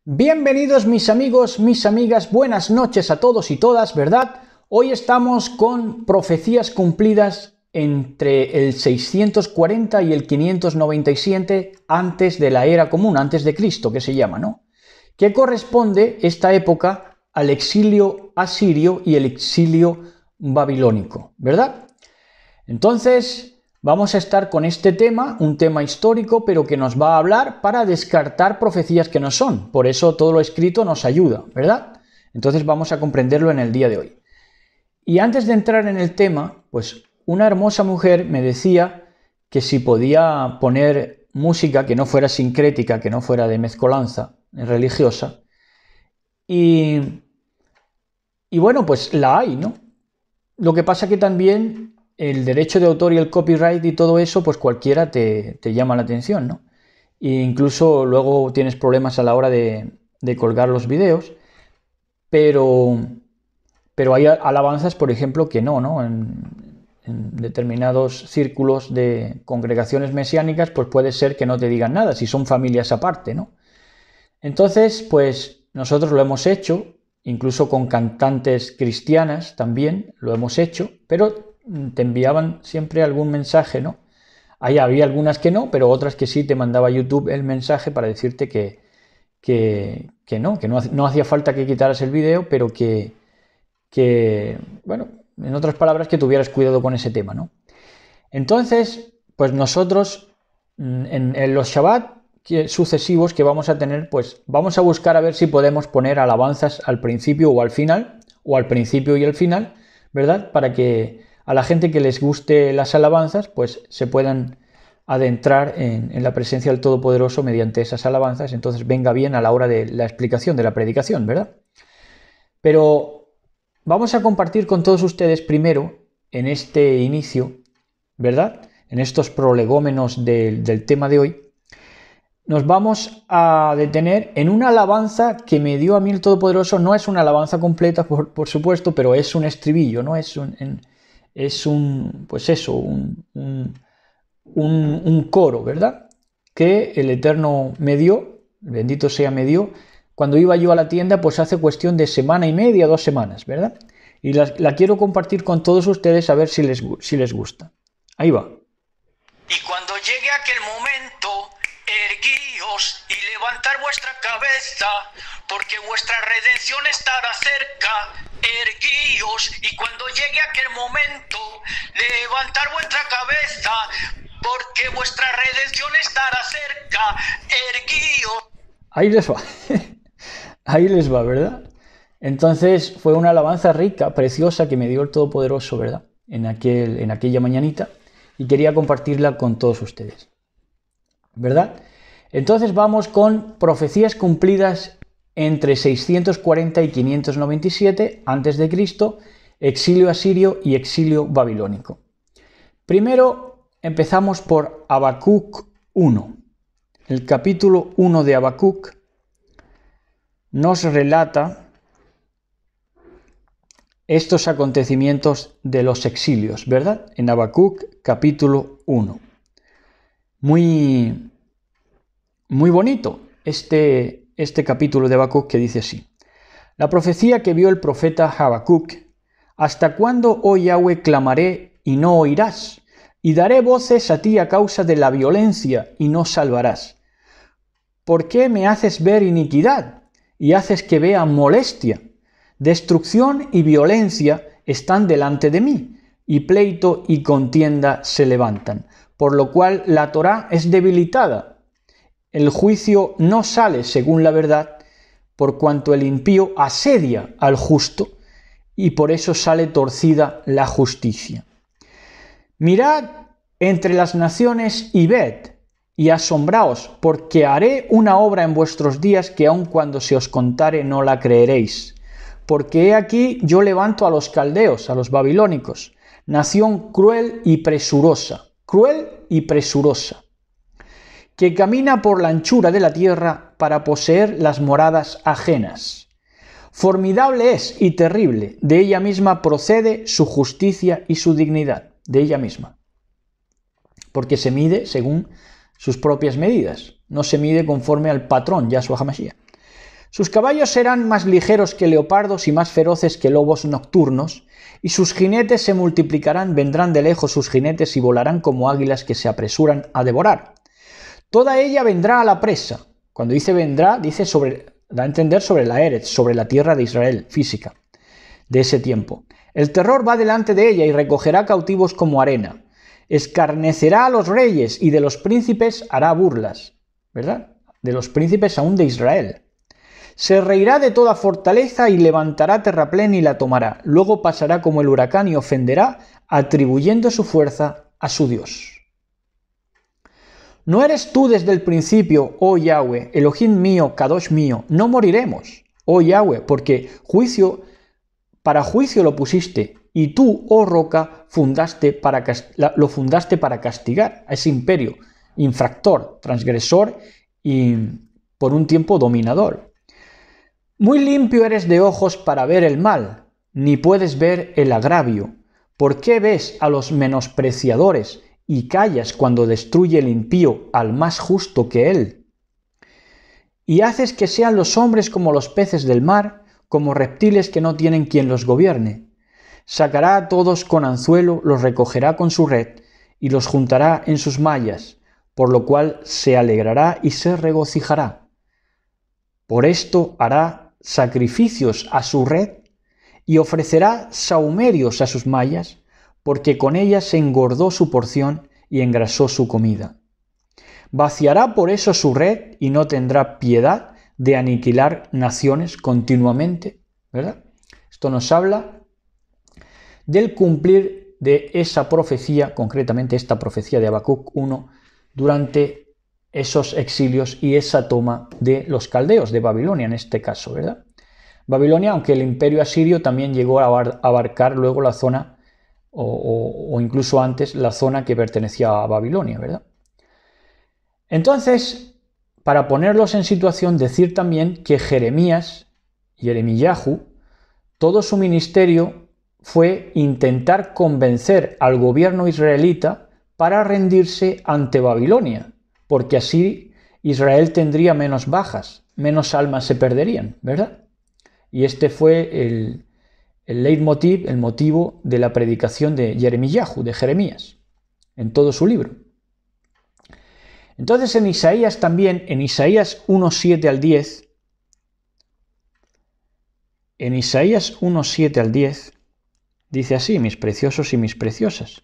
Bienvenidos mis amigos, mis amigas, buenas noches a todos y todas, ¿verdad? Hoy estamos con profecías cumplidas entre el 640 y el 597 antes de la era común, antes de Cristo, que se llama, ¿no? Que corresponde esta época al exilio asirio y el exilio babilónico, ¿verdad? Entonces, vamos a estar con este tema, un tema histórico, pero que nos va a hablar para descartar profecías que no son. Por eso todo lo escrito nos ayuda, ¿verdad? Entonces vamos a comprenderlo en el día de hoy. Y antes de entrar en el tema, pues una hermosa mujer me decía que si podía poner música que no fuera sincrética, que no fuera de mezcolanza religiosa. Y bueno, pues la hay, ¿no? Lo que pasa que también el derecho de autor y el copyright y todo eso, pues cualquiera te llama la atención, ¿no? E incluso luego tienes problemas a la hora de colgar los vídeos, pero hay alabanzas, por ejemplo, que no, en determinados círculos de congregaciones mesiánicas, pues puede ser que no te digan nada, si son familias aparte, ¿no? Entonces, pues nosotros lo hemos hecho, incluso con cantantes cristianas también lo hemos hecho, pero te enviaban siempre algún mensaje, ¿no? Ahí había algunas que no, pero otras que sí te mandaba YouTube el mensaje para decirte que no hacía falta que quitaras el vídeo, pero bueno, en otras palabras, que tuvieras cuidado con ese tema, ¿no? Entonces, pues nosotros en los Shabbat sucesivos que vamos a tener, pues vamos a buscar a ver si podemos poner alabanzas al principio o al final, o al principio y al final, ¿verdad? Para que a la gente que les guste las alabanzas, pues se puedan adentrar en la presencia del Todopoderoso mediante esas alabanzas, entonces venga bien a la hora de la explicación, de la predicación, ¿verdad? Pero vamos a compartir con todos ustedes primero, en este inicio, ¿verdad? En estos prolegómenos del tema de hoy, nos vamos a detener en una alabanza que me dio a mí el Todopoderoso. No es una alabanza completa, por supuesto, pero es un estribillo, ¿no? Es un coro, ¿verdad? Que el Eterno me dio, bendito sea, me dio, cuando iba yo a la tienda, pues hace cuestión de semana y media, 2 semanas, ¿verdad? Y la quiero compartir con todos ustedes a ver si les gusta. Ahí va. Y cuando llegue aquel momento, erguíos y levantar vuestra cabeza, porque vuestra redención estará cerca. Erguíos, y cuando llegue aquel momento, levantar vuestra cabeza, porque vuestra redención estará cerca. Erguíos. Ahí les va. Ahí les va, ¿verdad? Entonces fue una alabanza rica, preciosa, que me dio el Todopoderoso, ¿verdad? En aquella mañanita, y quería compartirla con todos ustedes, ¿verdad? Entonces vamos con profecías cumplidas entre 640 y 597 a.C., exilio asirio y exilio babilónico. Primero empezamos por Habacuc 1. El capítulo 1 de Habacuc nos relata estos acontecimientos de los exilios, ¿verdad? En Habacuc capítulo 1. Muy bonito este capítulo de Habacuc, que dice así: la profecía que vio el profeta Habacuc: ¿hasta cuándo, oh Yahweh, clamaré y no oirás? Y daré voces a ti a causa de la violencia y no salvarás. ¿Por qué me haces ver iniquidad y haces que vea molestia? Destrucción y violencia están delante de mí, y pleito y contienda se levantan, por lo cual la Torá es debilitada. El juicio no sale según la verdad, por cuanto el impío asedia al justo, y por eso sale torcida la justicia. Mirad entre las naciones y ved, y asombraos, porque haré una obra en vuestros días que aun cuando se os contare no la creeréis. Porque he aquí yo levanto a los caldeos, a los babilónicos, nación cruel y presurosa, que camina por la anchura de la tierra para poseer las moradas ajenas. Formidable es y terrible, de ella misma procede su justicia y su dignidad, de ella misma. Porque se mide según sus propias medidas, no se mide conforme al patrón, Yahshua HaMashiach. Sus caballos serán más ligeros que leopardos y más feroces que lobos nocturnos, y sus jinetes se multiplicarán, vendrán de lejos sus jinetes y volarán como águilas que se apresuran a devorar. Toda ella vendrá a la presa. Cuando dice vendrá, dice da a entender sobre la Eretz, sobre la tierra de Israel, física, de ese tiempo. El terror va delante de ella y recogerá cautivos como arena. Escarnecerá a los reyes y de los príncipes hará burlas, ¿verdad? De los príncipes aún de Israel. Se reirá de toda fortaleza y levantará terraplén y la tomará. Luego pasará como el huracán y ofenderá, atribuyendo su fuerza a su Dios. ¿No eres tú desde el principio, oh Yahweh, Elohim mío, Kadosh mío? No moriremos, oh Yahweh, porque para juicio lo pusiste, y tú, oh roca, lo fundaste para castigar a ese imperio, infractor, transgresor y por un tiempo dominador. Muy limpio eres de ojos para ver el mal, ni puedes ver el agravio. ¿Por qué ves a los menospreciadores y callas cuando destruye el impío al más justo que él? Y haces que sean los hombres como los peces del mar, como reptiles que no tienen quien los gobierne. Sacará a todos con anzuelo, los recogerá con su red, y los juntará en sus mallas, por lo cual se alegrará y se regocijará. Por esto hará sacrificios a su red, y ofrecerá sahumerios a sus mallas, porque con ellas se engordó su porción y engrasó su comida. Vaciará por eso su red y no tendrá piedad de aniquilar naciones continuamente, ¿verdad? Esto nos habla del cumplir de esa profecía, concretamente esta profecía de Habacuc 1, durante esos exilios y esa toma de los caldeos, de Babilonia en este caso, ¿verdad? Babilonia, aunque el imperio asirio también llegó a abarcar luego la zona, o incluso antes, la zona que pertenecía a Babilonia, ¿verdad? Entonces, para ponerlos en situación, decir también que Jeremías, todo su ministerio fue intentar convencer al gobierno israelita para rendirse ante Babilonia, porque así Israel tendría menos bajas, menos almas se perderían, ¿verdad? Y este fue el leitmotiv, el motivo de la predicación de Jeremías, en todo su libro. Entonces en Isaías también, en Isaías 1:7 al 10, dice así, mis preciosos y mis preciosas.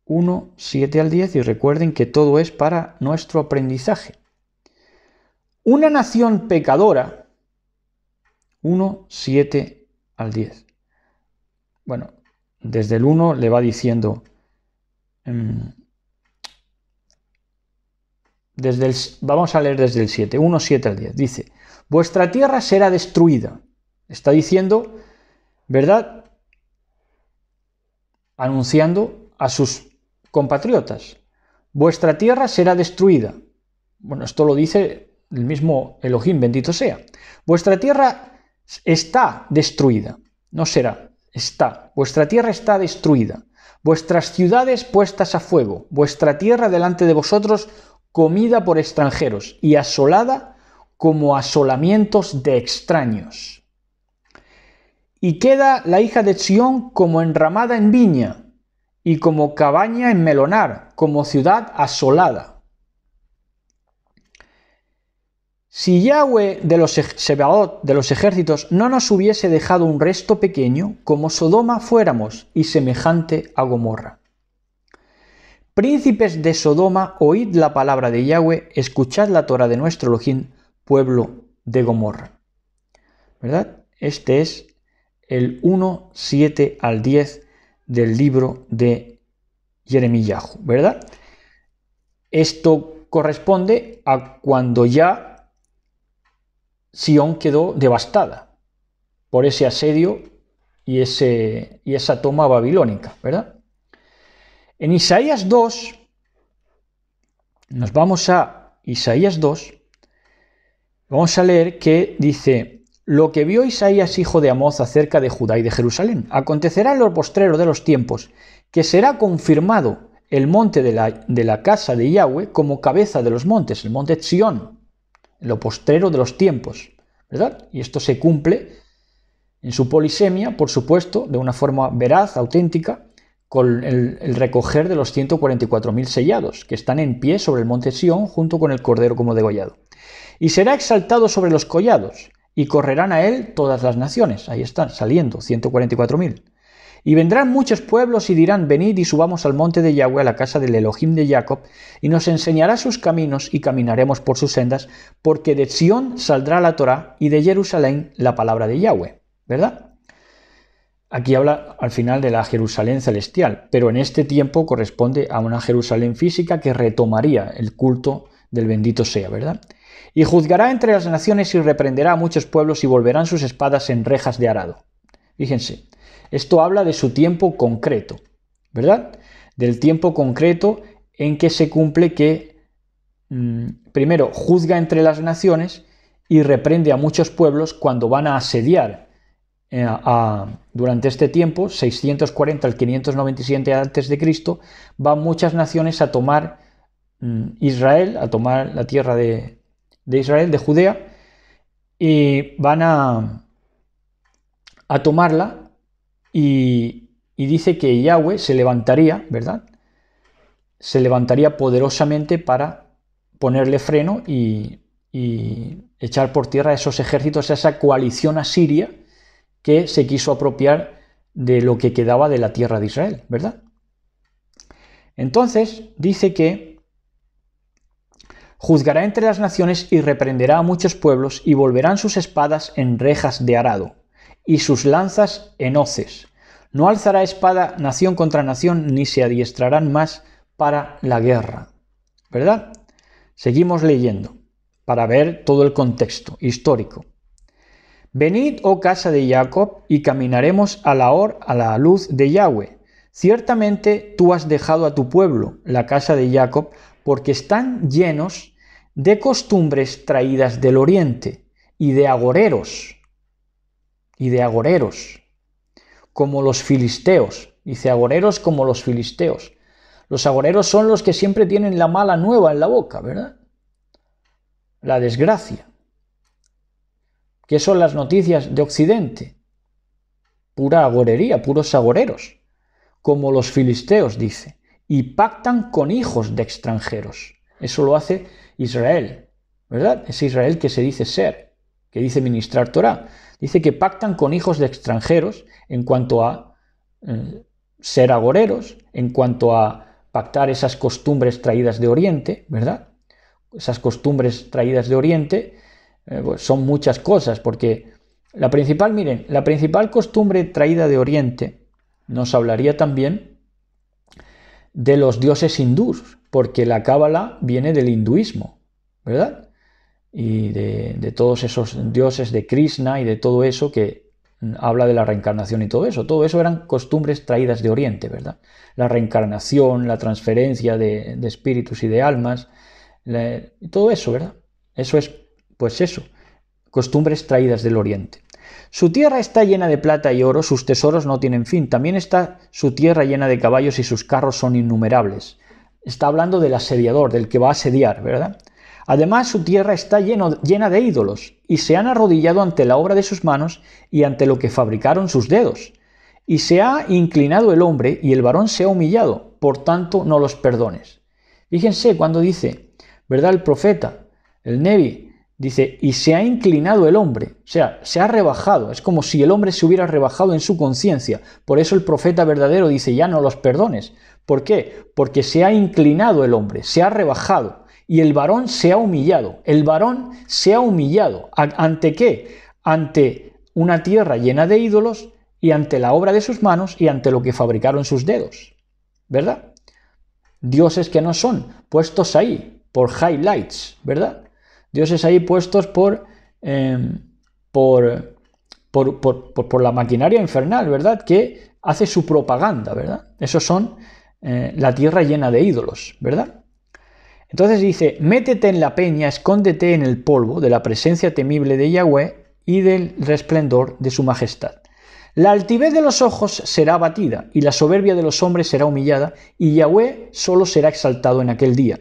1:7 al 10, y recuerden que todo es para nuestro aprendizaje. Una nación pecadora, 1:7 al 10. Bueno, desde el 1 le va diciendo, vamos a leer desde el 7, 1:7 al 10. Dice, vuestra tierra será destruida. Está diciendo, ¿verdad? Anunciando a sus compatriotas, vuestra tierra será destruida. Bueno, esto lo dice el mismo Elohim, bendito sea. Vuestra tierra está destruida, no será, está. Vuestra tierra está destruida, vuestras ciudades puestas a fuego, vuestra tierra delante de vosotros comida por extranjeros y asolada como asolamientos de extraños. Y queda la hija de Sión como enramada en viña, y como cabaña en melonar, como ciudad asolada. Si Yahweh de los Sebaot, de los ejércitos, no nos hubiese dejado un resto pequeño, como Sodoma fuéramos, y semejante a Gomorra. Príncipes de Sodoma, oíd la palabra de Yahweh, escuchad la Torah de nuestro Elohim, pueblo de Gomorra. ¿Verdad? Este es el 1:7 al 10 del libro de Jeremías, ¿verdad? Esto corresponde a cuando ya Sión quedó devastada por ese asedio y esa toma babilónica, ¿verdad? En Isaías 2, nos vamos a Isaías 2, vamos a leer que dice, lo que vio Isaías hijo de Amoz acerca de Judá y de Jerusalén. Acontecerá en lo postrero de los tiempos que será confirmado el monte de la casa de Yahweh como cabeza de los montes, el monte Sión, en lo postrero de los tiempos, ¿verdad? Y esto se cumple en su polisemia, por supuesto, de una forma veraz, auténtica, con el recoger de los 144.000 sellados, que están en pie sobre el monte Sión, junto con el Cordero como degollado. Y será exaltado sobre los collados, y correrán a él todas las naciones. Ahí están, saliendo, 144.000. Y vendrán muchos pueblos y dirán, venid y subamos al monte de Yahweh, a la casa del Elohim de Jacob, y nos enseñará sus caminos y caminaremos por sus sendas, porque de Sión saldrá la Torá y de Jerusalén la palabra de Yahweh. ¿Verdad? Aquí habla al final de la Jerusalén celestial, pero en este tiempo corresponde a una Jerusalén física que retomaría el culto del bendito sea, ¿verdad? Y juzgará entre las naciones y reprenderá a muchos pueblos y volverán sus espadas en rejas de arado. Fíjense, esto habla de su tiempo concreto, ¿verdad? Del tiempo concreto en que se cumple que, primero, juzga entre las naciones y reprende a muchos pueblos cuando van a asediar durante este tiempo, 640 al 597 a.C., van muchas naciones a tomar Israel, a tomar la tierra de Israel, de Judea, y van a tomarla, y dice que Yahweh se levantaría, ¿verdad? Se levantaría poderosamente para ponerle freno y echar por tierra a esos ejércitos, a esa coalición asiria que se quiso apropiar de lo que quedaba de la tierra de Israel, ¿verdad? Entonces dice que juzgará entre las naciones y reprenderá a muchos pueblos y volverán sus espadas en rejas de arado y sus lanzas en hoces. No alzará espada nación contra nación ni se adiestrarán más para la guerra, ¿verdad? Seguimos leyendo para ver todo el contexto histórico. Venid, oh casa de Jacob, y caminaremos a la luz de Yahweh. Ciertamente tú has dejado a tu pueblo, la casa de Jacob, porque están llenos de costumbres traídas del oriente y de agoreros, como los filisteos. Dice agoreros como los filisteos. Los agoreros son los que siempre tienen la mala nueva en la boca, ¿verdad? La desgracia. ¿Qué son las noticias de Occidente? Pura agorería, puros agoreros, como los filisteos, dice, y pactan con hijos de extranjeros. Eso lo hace Israel, ¿verdad? Es Israel que se dice ser, que dice ministrar Torá. Dice que pactan con hijos de extranjeros en cuanto a ser agoreros, en cuanto a pactar esas costumbres traídas de Oriente, ¿verdad? Esas costumbres traídas de Oriente pues son muchas cosas, porque la principal costumbre traída de Oriente nos hablaría también de los dioses hindús, porque la Cábala viene del hinduismo, ¿verdad? Y de todos esos dioses de Krishna y de todo eso que habla de la reencarnación y todo eso eran costumbres traídas de Oriente, ¿verdad? La reencarnación, la transferencia de espíritus y de almas, todo eso, ¿verdad? Eso es, pues eso, costumbres traídas del Oriente. Su tierra está llena de plata y oro, sus tesoros no tienen fin. También está su tierra llena de caballos y sus carros son innumerables. Está hablando del asediador, del que va a asediar, ¿verdad? Además, su tierra está llena de ídolos, y se han arrodillado ante la obra de sus manos y ante lo que fabricaron sus dedos. Y se ha inclinado el hombre, y el varón se ha humillado, por tanto no los perdones. Fíjense cuando dice, ¿verdad? El profeta, el Nevi, dice, y se ha inclinado el hombre, o sea, se ha rebajado, es como si el hombre se hubiera rebajado en su conciencia. Por eso el profeta verdadero dice, ya no los perdones. ¿Por qué? Porque se ha inclinado el hombre, se ha rebajado. Y el varón se ha humillado. El varón se ha humillado. ¿Ante qué? Ante una tierra llena de ídolos y ante la obra de sus manos y ante lo que fabricaron sus dedos. ¿Verdad? Dioses que no son, puestos ahí por highlights, ¿verdad? Dioses ahí puestos por la maquinaria infernal, ¿verdad? Que hace su propaganda, ¿verdad? Esos son la tierra llena de ídolos, ¿verdad? Entonces dice, métete en la peña, escóndete en el polvo de la presencia temible de Yahweh y del resplendor de su majestad. La altivez de los ojos será abatida y la soberbia de los hombres será humillada y Yahweh solo será exaltado en aquel día.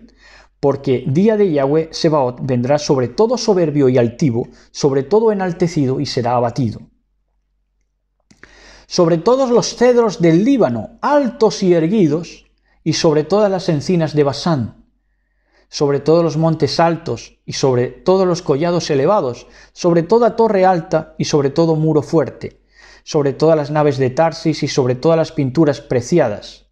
porque día de Yahweh Sebaot vendrá sobre todo soberbio y altivo, sobre todo enaltecido y será abatido. Sobre todos los cedros del Líbano, altos y erguidos, y sobre todas las encinas de Basán, sobre todos los montes altos y sobre todos los collados elevados, sobre toda torre alta y sobre todo muro fuerte, sobre todas las naves de Tarsis y sobre todas las pinturas preciadas.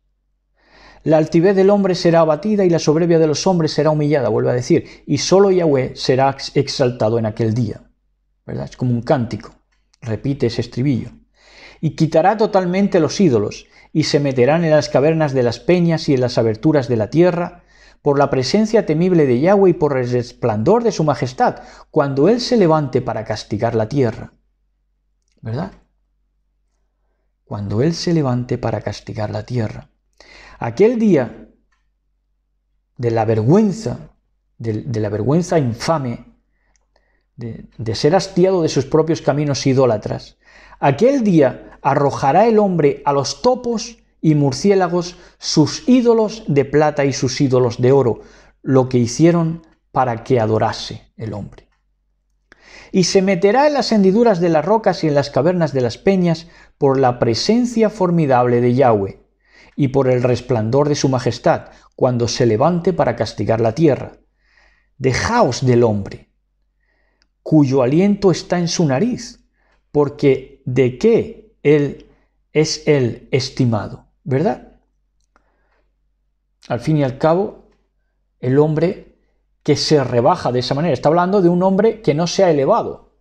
La altivez del hombre será abatida y la soberbia de los hombres será humillada, vuelve a decir, y solo Yahweh será exaltado en aquel día. ¿Verdad? Es como un cántico, repite ese estribillo. Y quitará totalmente los ídolos, y se meterán en las cavernas de las peñas y en las aberturas de la tierra, por la presencia temible de Yahweh y por el resplandor de su majestad, cuando Él se levante para castigar la tierra. ¿Verdad? Cuando Él se levante para castigar la tierra. Aquel día de la vergüenza, de la vergüenza infame, de ser hastiado de sus propios caminos idólatras, aquel día arrojará el hombre a los topos y murciélagos sus ídolos de plata y sus ídolos de oro, lo que hicieron para que adorase el hombre. Y se meterá en las hendiduras de las rocas y en las cavernas de las peñas por la presencia formidable de Yahweh y por el resplandor de su majestad, cuando se levante para castigar la tierra. Dejaos del hombre, cuyo aliento está en su nariz, porque de qué él es el estimado, ¿verdad? Al fin y al cabo, el hombre que se rebaja de esa manera, está hablando de un hombre que no se ha elevado,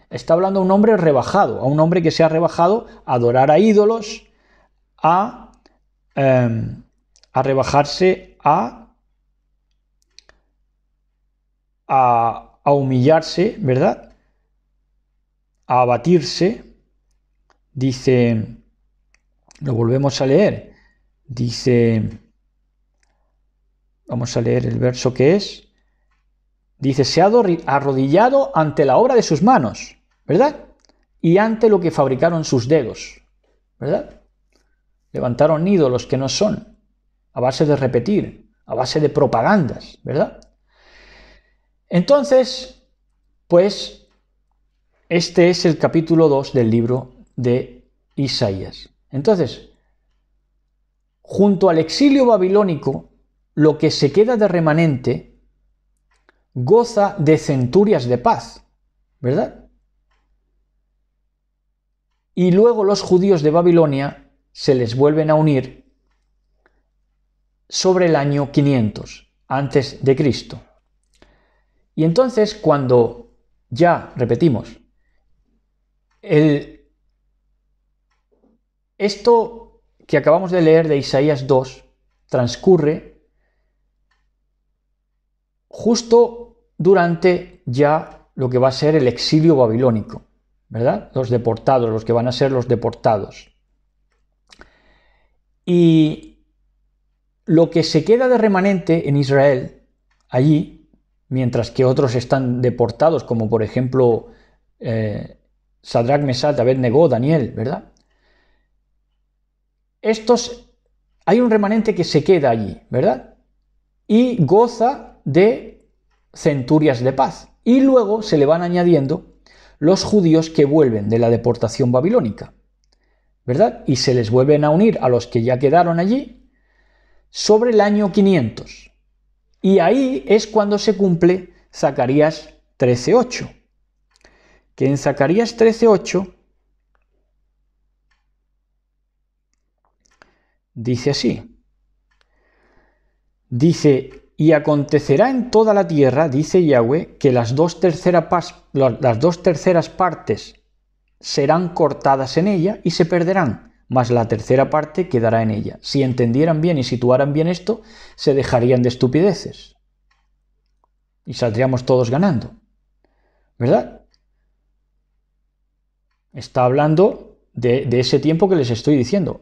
está hablando de un hombre rebajado, a un hombre que se ha rebajado a adorar a ídolos, a rebajarse, a humillarse, ¿verdad? A abatirse. Dice, lo volvemos a leer, dice, vamos a leer el verso que es, dice, se ha arrodillado ante la obra de sus manos, ¿verdad? Y ante lo que fabricaron sus dedos, ¿verdad? Levantaron ídolos que no son, a base de repetir, a base de propagandas, ¿verdad? Entonces, pues, este es el capítulo 2 del libro de Isaías. Entonces, junto al exilio babilónico, lo que se queda de remanente goza de centurias de paz, ¿verdad? Y luego los judíos de Babilonia se les vuelven a unir sobre el año 500 antes de Cristo. Y entonces, cuando ya, repetimos, esto que acabamos de leer de Isaías 2 transcurre justo durante ya lo que va a ser el exilio babilónico, ¿verdad? Los deportados, los que van a ser los deportados. Y lo que se queda de remanente en Israel, allí, mientras que otros están deportados, como por ejemplo Sadrach, Mesach, Abed-Negó, Daniel, ¿verdad? Hay un remanente que se queda allí, ¿verdad? Y goza de centurias de paz. Y luego se le van añadiendo los judíos que vuelven de la deportación babilónica, ¿verdad? Y se les vuelven a unir a los que ya quedaron allí sobre el año 500. Y ahí es cuando se cumple Zacarías 13:8. Que en Zacarías 13:8 dice así. Dice, y acontecerá en toda la tierra, dice Yahweh, que las dos terceras partes serán cortadas en ella y se perderán, mas la tercera parte quedará en ella. Si entendieran bien y situaran bien esto, se dejarían de estupideces y saldríamos todos ganando, ¿verdad? Está hablando de ese tiempo que les estoy diciendo,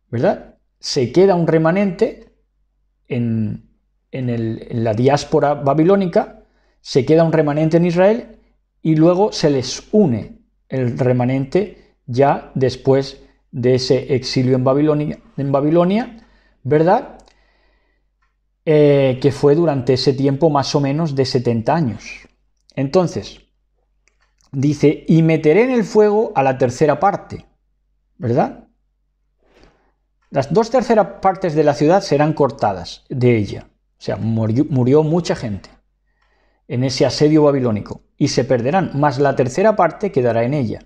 ¿verdad? Se queda un remanente en la diáspora babilónica, se queda un remanente en Israel y luego se les une el remanente ya después de ese exilio en Babilonia, ¿verdad? que fue durante ese tiempo más o menos de 70 años. Entonces, dice, y meteré en el fuego a la tercera parte, ¿verdad? Las 2/3 partes de la ciudad serán cortadas de ella. O sea, murió mucha gente en ese asedio babilónico, y se perderán, mas la tercera parte quedará en ella.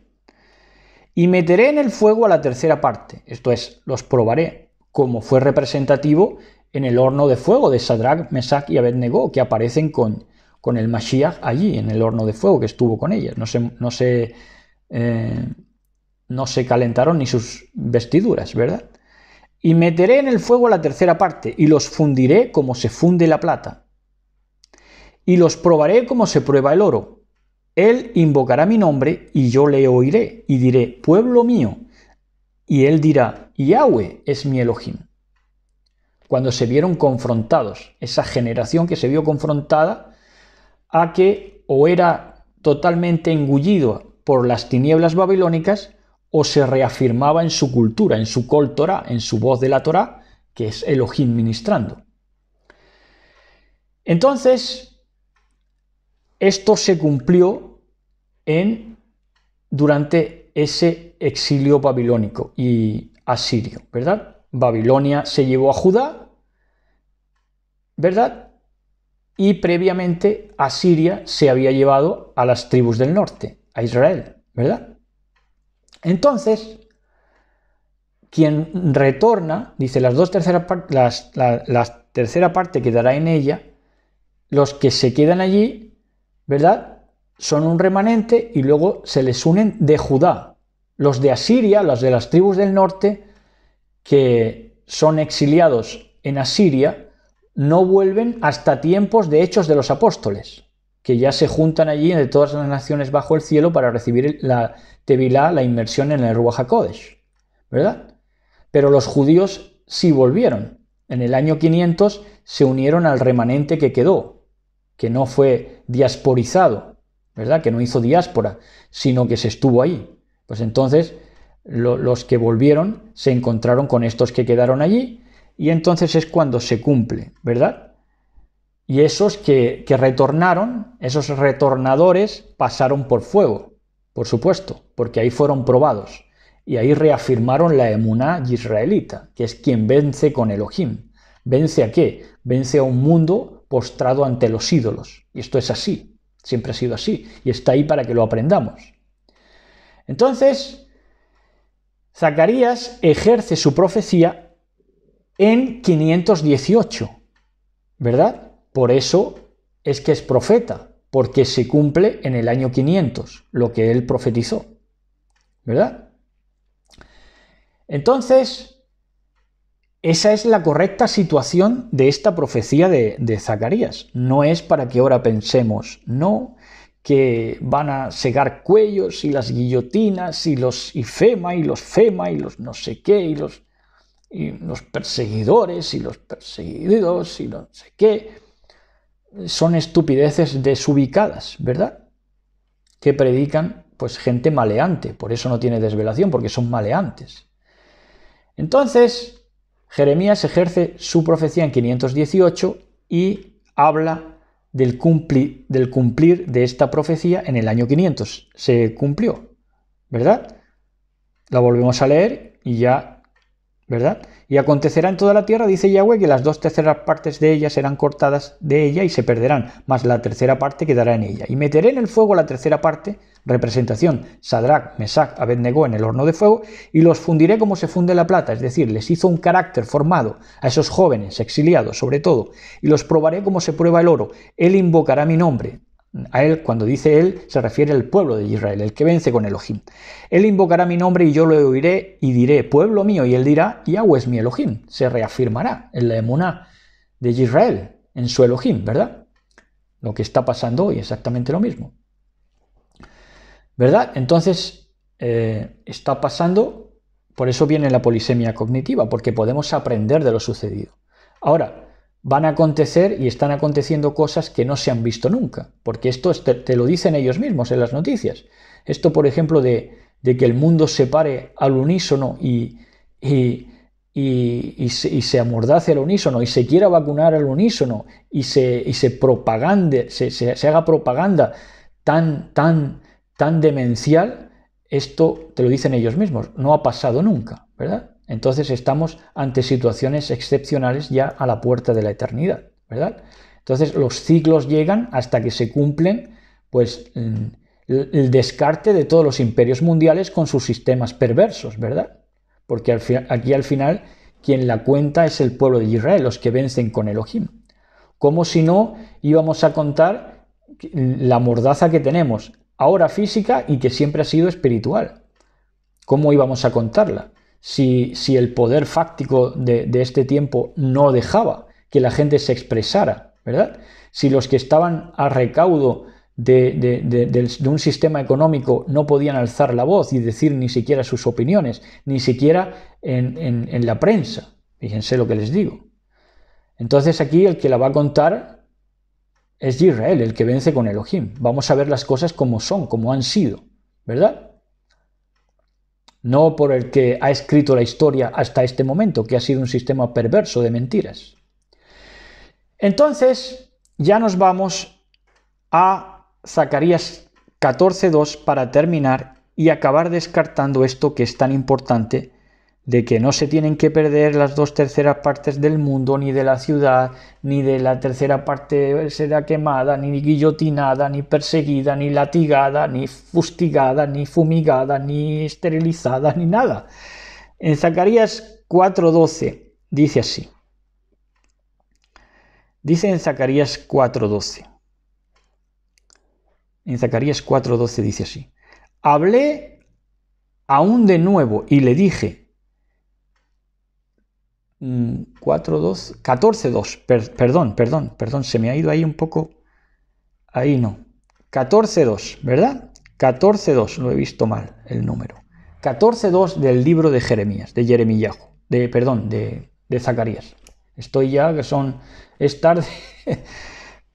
Y meteré en el fuego a la tercera parte, esto es, los probaré, como fue representativo en el horno de fuego de Sadrach, Mesach y Abednego, que aparecen con el Mashiach allí, en el horno de fuego que estuvo con ellas. No se calentaron ni sus vestiduras, ¿verdad? Y meteré en el fuego a la tercera parte, y los fundiré como se funde la plata. Y los probaré como se prueba el oro. Él invocará mi nombre, y yo le oiré, y diré, pueblo mío. Y él dirá, Yahweh es mi Elohim. Cuando se vieron confrontados, esa generación que se vio confrontada a que o era totalmente engullido por las tinieblas babilónicas, o se reafirmaba en su cultura, en su Kol Torah, en su voz de la Torah, que es Elohim ministrando. Entonces, esto se cumplió durante ese exilio babilónico y asirio, ¿verdad? Babilonia se llevó a Judá, ¿verdad? Y previamente Asiria se había llevado a las tribus del norte, a Israel, ¿verdad? Entonces, quien retorna, dice, la tercera parte quedará en ella, los que se quedan allí, ¿verdad? Son un remanente y luego se les unen de Judá. Los de Asiria, los de las tribus del norte, que son exiliados en Asiria, no vuelven hasta tiempos de Hechos de los Apóstoles, que ya se juntan allí de todas las naciones bajo el cielo para recibir la Tevilá, la inmersión en el Ruach HaKodesh, ¿verdad? Pero los judíos sí volvieron. En el año 500 se unieron al remanente que quedó, que no fue diasporizado, ¿verdad? Que no hizo diáspora, sino que se estuvo ahí. Pues entonces los que volvieron se encontraron con estos que quedaron allí, y entonces es cuando se cumple, ¿verdad? Y esos que retornaron, esos retornadores, pasaron por fuego, por supuesto, porque ahí fueron probados. Y ahí reafirmaron la emuná israelita, que es quien vence con Elohim. ¿Vence a qué? Vence a un mundo postrado ante los ídolos. Y esto es así, siempre ha sido así, y está ahí para que lo aprendamos. Entonces, Zacarías ejerce su profecía en 518, ¿verdad? Por eso es que es profeta, porque se cumple en el año 500, lo que él profetizó, ¿verdad? Entonces, esa es la correcta situación de esta profecía de Zacarías. No es para que ahora pensemos, no, que van a segar cuellos y las guillotinas y los ifema y los fema y los no sé qué y los perseguidores y los perseguidos y no sé qué. Son estupideces desubicadas, ¿verdad? Que predican pues gente maleante, por eso no tiene desvelación, porque son maleantes. Entonces, Jeremías ejerce su profecía en 518 y habla del cumplir de esta profecía en el año 500. Se cumplió, ¿verdad? La volvemos a leer y ya, ¿verdad? Y acontecerá en toda la tierra, dice Yahweh, que las 2/3 partes de ella serán cortadas de ella y se perderán, mas la tercera parte quedará en ella. Y meteré en el fuego la tercera parte, representación, Sadrach, Mesach, Abednego en el horno de fuego, y los fundiré como se funde la plata, es decir, les hizo un carácter formado a esos jóvenes exiliados, sobre todo, y los probaré como se prueba el oro. Él invocará mi nombre. A él, cuando dice él, se refiere al pueblo de Israel, el que vence con Elohim. Él invocará mi nombre y yo lo oiré y diré, pueblo mío, y él dirá, Yahweh es mi Elohim. Se reafirmará en la emuná de Israel, en su Elohim, ¿verdad? Lo que está pasando hoy, exactamente lo mismo. ¿Verdad? Entonces, está pasando, por eso viene la polisemia cognitiva, porque podemos aprender de lo sucedido. Ahora, van a acontecer y están aconteciendo cosas que no se han visto nunca, porque esto te lo dicen ellos mismos en las noticias. Esto, por ejemplo, de que el mundo se pare al unísono y y se amordace al unísono y se quiera vacunar al unísono y se haga propaganda tan demencial, esto te lo dicen ellos mismos, no ha pasado nunca, ¿verdad? Entonces estamos ante situaciones excepcionales ya a la puerta de la eternidad, ¿verdad? Entonces los ciclos llegan hasta que se cumplen, pues, el descarte de todos los imperios mundiales con sus sistemas perversos, ¿verdad? Porque aquí al final quien la cuenta es el pueblo de Israel, los que vencen con Elohim. Como si no íbamos a contar la mordaza que tenemos ahora física y que siempre ha sido espiritual. ¿Cómo íbamos a contarla? Si el poder fáctico de este tiempo no dejaba que la gente se expresara, ¿verdad? Si los que estaban a recaudo de un sistema económico no podían alzar la voz y decir ni siquiera sus opiniones, ni siquiera en la prensa. Fíjense lo que les digo. Entonces aquí el que la va a contar es Israel, el que vence con Elohim. Vamos a ver las cosas como son, como han sido, ¿verdad? No por el que ha escrito la historia hasta este momento, que ha sido un sistema perverso de mentiras. Entonces ya nos vamos a Zacarías 14:2 para terminar y acabar descartando esto que es tan importante, de que no se tienen que perder las 2/3 partes del mundo, ni de la ciudad, ni de la 1/3 parte será quemada, ni guillotinada, ni perseguida, ni latigada, ni fustigada, ni fumigada, ni esterilizada, ni nada. En Zacarías 4:12 dice así. Dice en Zacarías 4:12. En Zacarías 4:12 dice así. Hablé aún de nuevo y le dije, 14:2, perdón, se me ha ido ahí un poco, ahí no, 14:2, ¿verdad? 14:2, lo he visto mal el número. 14:2 del libro de Jeremías, de Zacarías. Estoy ya, es tarde.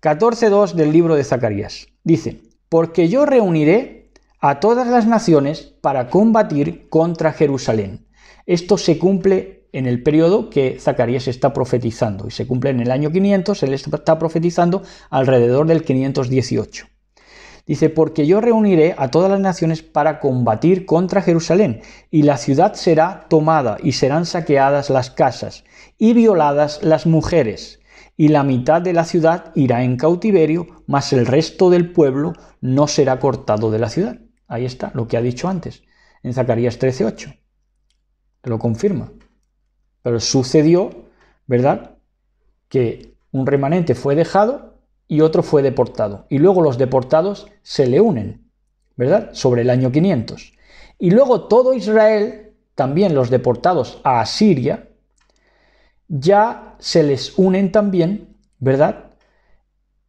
14:2 del libro de Zacarías. Dice, porque yo reuniré a todas las naciones para combatir contra Jerusalén. Esto se cumple en el periodo que Zacarías está profetizando, y se cumple en el año 500, él está profetizando alrededor del 518. Dice, porque yo reuniré a todas las naciones para combatir contra Jerusalén, y la ciudad será tomada, y serán saqueadas las casas, y violadas las mujeres, y la mitad de la ciudad irá en cautiverio, mas el resto del pueblo no será cortado de la ciudad. Ahí está, lo que ha dicho antes, en Zacarías 13:8. Lo confirma. Pero sucedió, ¿verdad?, que un remanente fue dejado y otro fue deportado. Y luego los deportados se le unen, ¿verdad?, sobre el año 500. Y luego todo Israel, también los deportados a Asiria, ya se les unen también, ¿verdad?,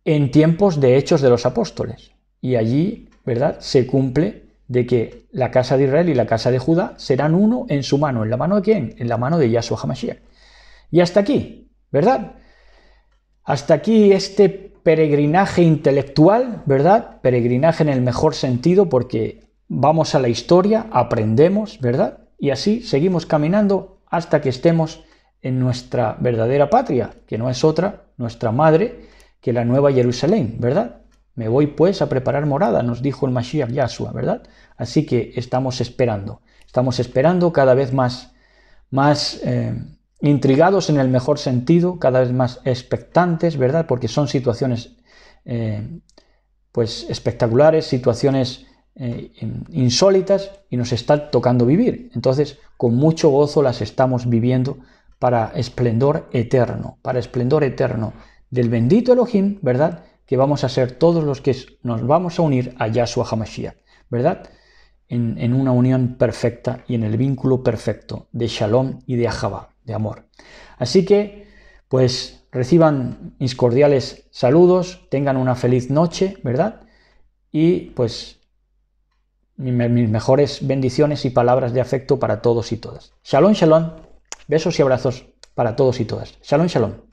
en tiempos de Hechos de los Apóstoles. Y allí, ¿verdad?, se cumple de que la casa de Israel y la casa de Judá serán uno en su mano. ¿En la mano de quién? En la mano de Yahshua HaMashiach. Y hasta aquí, ¿verdad? Hasta aquí este peregrinaje intelectual, ¿verdad? Peregrinaje en el mejor sentido, porque vamos a la historia, aprendemos, ¿verdad? Y así seguimos caminando hasta que estemos en nuestra verdadera patria, que no es otra, nuestra madre, que la Nueva Jerusalén, ¿verdad? Me voy pues a preparar morada, nos dijo el Mashiach Yahshua, ¿verdad? Así que estamos esperando cada vez más intrigados en el mejor sentido, cada vez más expectantes, ¿verdad? Porque son situaciones pues espectaculares, situaciones insólitas, y nos está tocando vivir. Entonces, con mucho gozo las estamos viviendo para esplendor eterno del bendito Elohim, ¿verdad?, que vamos a ser todos los que nos vamos a unir a Yahshua HaMashiach, ¿verdad?, en una unión perfecta y en el vínculo perfecto de Shalom y de Ahavá, de amor. Así que, pues, reciban mis cordiales saludos, tengan una feliz noche, ¿verdad?, y pues mis mejores bendiciones y palabras de afecto para todos y todas. Shalom, shalom, besos y abrazos para todos y todas. Shalom, shalom.